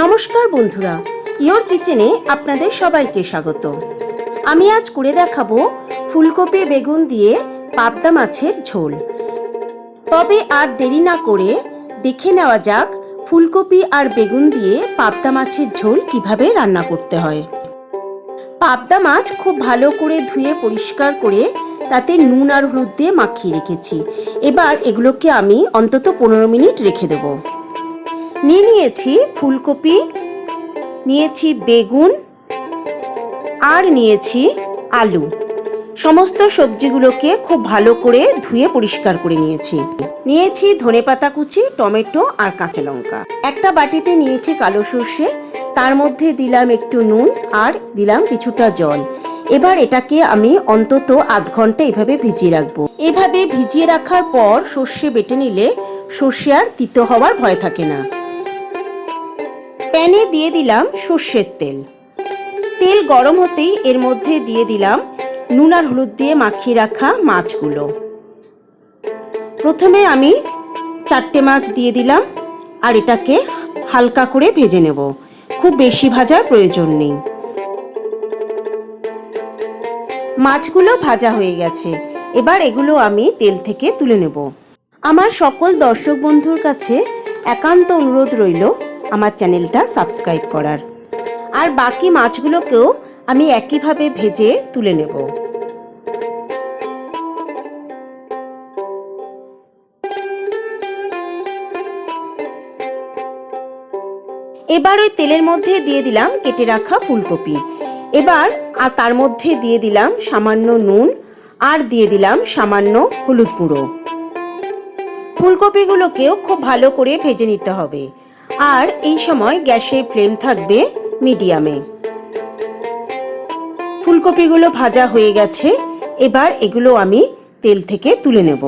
নমস্কার বন্ধুরা, ইয়োর কিচেনে আপনাদের সবাইকে স্বাগত। আমি আজ করে দেখাবো ফুলকপি বেগুন দিয়ে পাবদা মাছের ঝোল। তবে আর দেরি না করে দেখে নেওয়া যাক ফুলকপি আর বেগুন দিয়ে পাবদা মাছের ঝোল কিভাবে রান্না করতে হয়। পাবদা মাছ খুব ভালো করে ধুয়ে পরিষ্কার করে তাতে নুন আর হলুদ দিয়ে মাখিয়ে রেখেছি। এবার এগুলোকে আমি অন্তত 15 মিনিট রেখে দেব। নিয়েছি ফুলকপি, নিয়েছি বেগুন আর নিয়েছি আলু। সমস্ত সবজিগুলোকে খুব ভালো করে ধুয়ে পরিষ্কার করে নিয়েছি ধনেপাতা কুচি, টমেটো আর কাঁচা লঙ্কা। একটা বাটিতে নিয়েছি কালো সর্ষে, তার মধ্যে দিলাম একটু নুন আর দিলাম কিছুটা জল। এবার এটাকে আমি অন্তত আধ ঘন্টা এভাবে ভিজিয়ে রাখবো। এভাবে ভিজিয়ে রাখার পর সর্ষে বেটে নিলে সর্ষে আর তিতো হওয়ার ভয় থাকে না। প্যানে দিয়ে দিলাম সর্ষের তেল। তেল গরম হতেই এর মধ্যে দিয়ে দিলাম নুন আর হলুদ দিয়ে মাখিয়ে রাখা মাছগুলো। প্রথমে আমি 4টে মাছ দিয়ে দিলাম আর এটাকে হালকা করে ভেজে নেব। খুব বেশি ভাজার প্রয়োজন নেই। মাছগুলো ভাজা হয়ে গেছে, এবার এগুলো আমি তেল থেকে তুলে নেব। আমার সকল দর্শক বন্ধুর কাছে একান্ত অনুরোধ রইল আমার চ্যানেলটা সাবস্ক্রাইব করার। আর বাকি মাছগুলোকেও আমি একইভাবে ভেজে তুলে নেব। এবার ওই তেলের মধ্যে দিয়ে দিলাম কেটে রাখা ফুলকপি। এবার আর তার মধ্যে দিয়ে দিলাম সামান্য নুন আর দিয়ে দিলাম সামান্য হলুদ গুঁড়ো। ফুলকপিগুলোকেও খুব ভালো করে ভেজে নিতে হবে। আর এই সময় গ্যাসের ফ্লেম থাকবে মিডিয়ামে। ফুলকপিগুলো ভাজা হয়ে গেছে, এবার এগুলো আমি তেল থেকে তুলে নেব।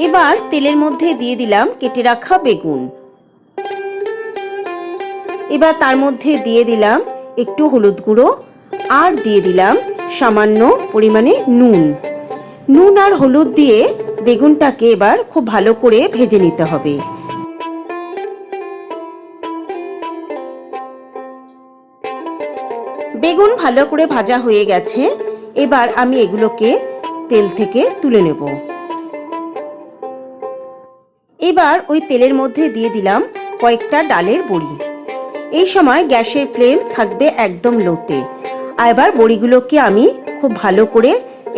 এবার তেলের মধ্যে দিয়ে দিলাম কেটে রাখা বেগুন। এবার তার মধ্যে দিয়ে দিলাম একটু হলুদ গুঁড়ো আর দিয়ে দিলাম সামান্য পরিমাণে নুন আর হলুদ দিয়ে বেগুনটাকে এবার খুব ভালো করে ভেজে নিতে হবে। বেগুন ভালো করে ভাজা হয়ে গেছে, এবার আমি এগুলোকে তেল থেকে তুলে নেব। এবার ওই তেলের মধ্যে দিয়ে দিলাম কয়েকটা ডালের বড়ি। এই সময় গ্যাসের ফ্লেম থাকবে একদম লোতে। আর এবার বড়িগুলোকে আমি খুব ভালো করে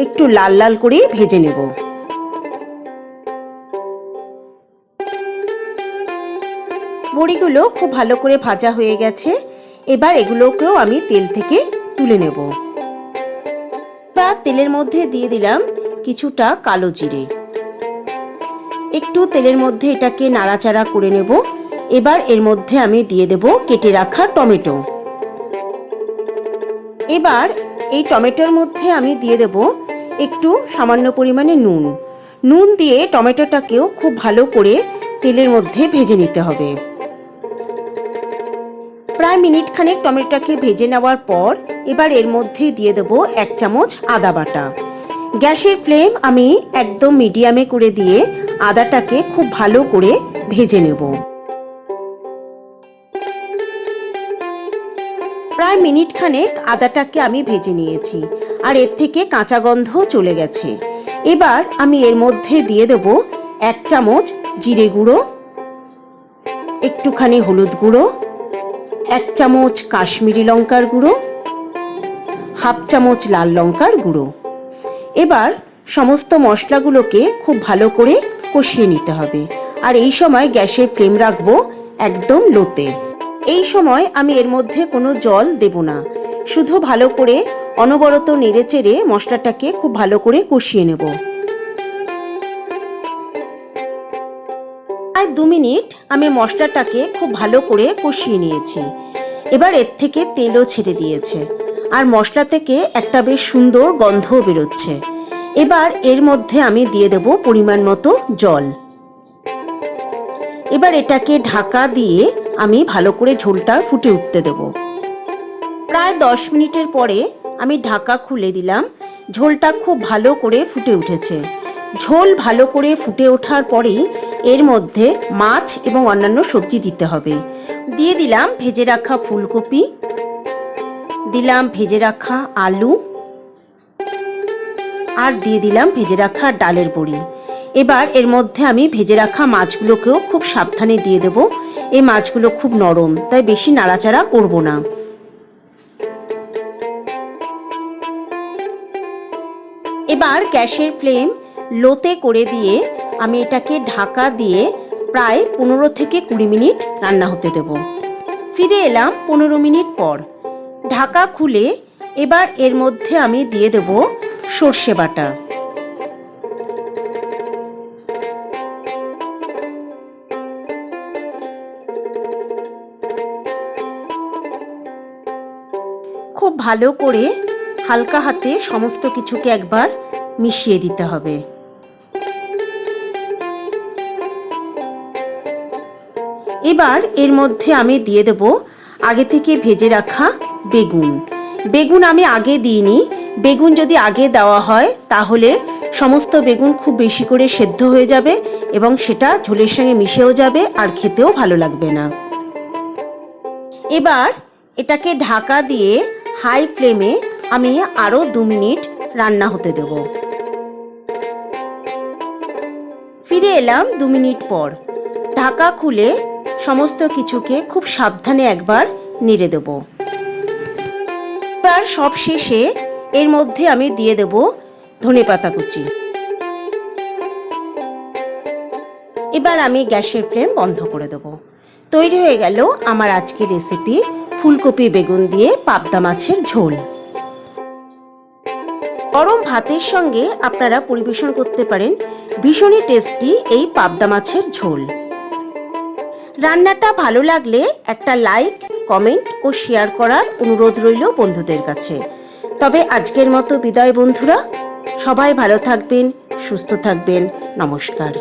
একটু লাল লাল করে ভেজে নেব। বড়িগুলো খুব ভালো করে ভাজা হয়ে গেছে, এবার এগুলোকেও আমি তেল থেকে তুলে নেব। এবার তেলের মধ্যে দিয়ে দিলাম কিছুটা কালো জিরে। একটু তেলের মধ্যে এটাকে নাড়াচাড়া করে নেব। এবার এর মধ্যে আমি দিয়ে দেব কেটে রাখা টমেটো। এবার এই টমেটোর মধ্যে আমি দিয়ে দেব একটু সামান্য পরিমাণে নুন দিয়ে টমেটোটাকেও খুব ভালো করে তেলের মধ্যে ভেজে নিতে হবে। প্রায় মিনিট খানেক টমেটোটাকে ভেজে নেওয়ার পর এবার এর মধ্যে দিয়ে দেব 1 চামচ আদা বাটা। গ্যাসের ফ্লেম আমি একদম মিডিয়ামে করে দিয়ে আদাটাকে খুব ভালো করে ভেজে নেব। প্রায় মিনিট খানেক আদাটাকে আমি ভেজে নিয়েছি আর এর থেকে কাঁচা গন্ধ চলে গেছে। এবার আমি এর মধ্যে দিয়ে দেব 1 চামচ জিরে গুঁড়ো, একটুখানি হলুদ গুঁড়ো, 1 চামচ কাশ্মীরি লঙ্কার গুঁড়ো, হাফ চামচ লাল লঙ্কার গুঁড়ো। এবার সমস্ত মশলাগুলোকে খুব ভালো করে কষিয়ে নিতে হবে। আর এই সময় গ্যাসের ফ্লেম রাখবো একদম লোতে। এই সময় আমি এর মধ্যে কোনো জল দেব না, শুধু ভালো করে অনবরত নেড়েচেড়ে মশলাটাকে খুব ভালো করে কষিয়ে নেব। প্রায় 2 মিনিট আমি মশলাটাকে খুব ভালো করে কষিয়ে নিয়েছি। এবার এর থেকে তেলও ছেড়ে দিয়েছে আর মশলা থেকে একটা বেশ সুন্দর গন্ধও বেরোচ্ছে। এবার এর মধ্যে আমি দিয়ে দেব পরিমাণ মতো জল। এবার এটাকে ঢাকা দিয়ে আমি ভালো করে ঝোলটা ফুটে উঠতে দেব। প্রায় 10 মিনিটের পরে আমি ঢাকা খুলে দিলাম। ঝোলটা খুব ভালো করে ফুটে উঠেছে। ঝোল ভালো করে ফুটে ওঠার পরেই এর মধ্যে মাছ এবং অন্যান্য সবজি দিতে হবে। দিয়ে দিলাম ভেজে রাখা ফুলকপি, দিলাম ভেজে রাখা আলু, আর দিয়ে দিলাম ভেজে রাখা ডালের বড়ি। এবার এর মধ্যে আমি ভেজে রাখা মাছগুলোকেও খুব সাবধানে দিয়ে দেব। এই মাছগুলো খুব নরম, তাই বেশি নাড়াচাড়া করব না। এবার গ্যাসের ফ্লেম লোতে করে দিয়ে আমি এটাকে ঢাকা দিয়ে প্রায় 15 থেকে 20 মিনিট রান্না হতে দেব। ফিরে এলাম 15 মিনিট পর। ঢাকা খুলে এবার এর মধ্যে আমি দিয়ে দেব সর্ষে বাটা। খুব ভালো করে হালকা হাতে সমস্ত কিছুকে একবার মিশিয়ে দিতে হবে। এবার এর মধ্যে আমি দিয়ে দেব আগে থেকে ভেজে রাখা বেগুন। বেগুন আমি আগে দিইনি। বেগুন যদি আগে দেওয়া হয় তাহলে সমস্ত বেগুন খুব বেশি করে সেদ্ধ হয়ে যাবে এবং সেটা ঝোলের সঙ্গে মিশেও যাবে আর খেতেও ভালো লাগবে না। এবার এটাকে ঢাকা দিয়ে হাই ফ্লেমে আমি আরও 2 মিনিট রান্না হতে দেব। ফিরে এলাম 2 মিনিট পর। ঢাকা খুলে সমস্ত কিছুকে খুব সাবধানে একবার নেড়ে দেব। এবার সব শেষে এর মধ্যে আমি দিয়ে দেব ধনেপাতা কুচি। এবার আমি গ্যাসের ফ্লেম বন্ধ করে দেব। তৈরি হয়ে গেল আমার আজকের রেসিপি ফুলকপি বেগুন দিয়ে পাবদা মাছের ঝোল। গরম ভাতের সঙ্গে আপনারা পরিবেশন করতে পারেন ভীষণই টেস্টি এই পাবদা মাছের ঝোল। রান্নাটা ভালো লাগলে একটা লাইক, কমেন্ট ও শেয়ার করার অনুরোধ রইল বন্ধুদের কাছে। তবে আজকের মতো বিদায় বন্ধুরা। সবাই ভালো থাকবেন, সুস্থ থাকবেন। নমস্কার।